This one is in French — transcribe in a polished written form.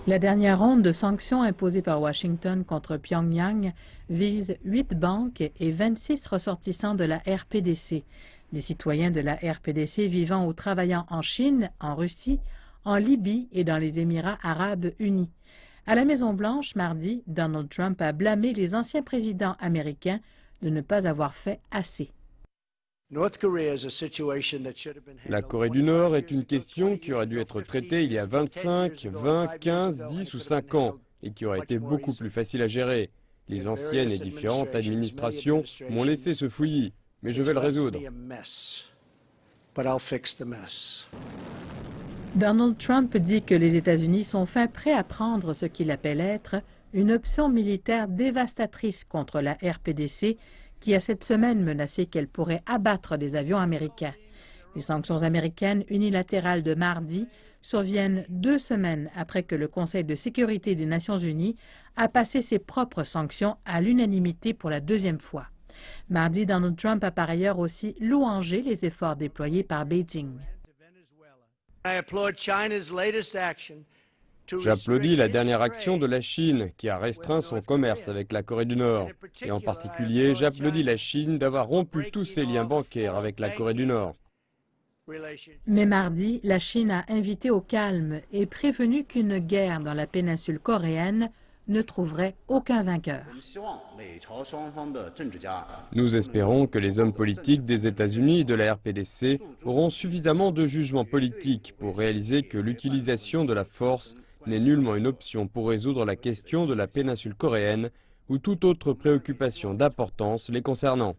La dernière ronde de sanctions imposées par Washington contre Pyongyang vise 8 banques et 26 ressortissants de la RPDC, des citoyens de la RPDC vivant ou travaillant en Chine, en Russie, en Libye et dans les Émirats arabes unis. À la Maison-Blanche, mardi, Donald Trump a blâmé les anciens présidents américains de ne pas avoir fait assez. La Corée du Nord est une question qui aurait dû être traitée il y a 25, 20, 15, 10 ou 5 ans et qui aurait été beaucoup plus facile à gérer. Les anciennes et différentes administrations m'ont laissé ce fouillis, mais je vais le résoudre. Donald Trump dit que les États-Unis sont fin prêts à prendre ce qu'il appelle être une option militaire dévastatrice contre la RPDC qui a cette semaine menacé qu'elle pourrait abattre des avions américains. Les sanctions américaines unilatérales de mardi surviennent 2 semaines après que le Conseil de sécurité des Nations unies a passé ses propres sanctions à l'unanimité pour la 2e fois. Mardi, Donald Trump a par ailleurs aussi louangé les efforts déployés par Beijing. J'applaudis la dernière action de la Chine qui a restreint son commerce avec la Corée du Nord. Et en particulier, j'applaudis la Chine d'avoir rompu tous ses liens bancaires avec la Corée du Nord. Mais mardi, la Chine a invité au calme et prévenu qu'une guerre dans la péninsule coréenne ne trouverait aucun vainqueur. Nous espérons que les hommes politiques des États-Unis et de la RPDC auront suffisamment de jugement politique pour réaliser que l'utilisation de la force n'est nullement une option pour résoudre la question de la péninsule coréenne ou toute autre préoccupation d'importance les concernant.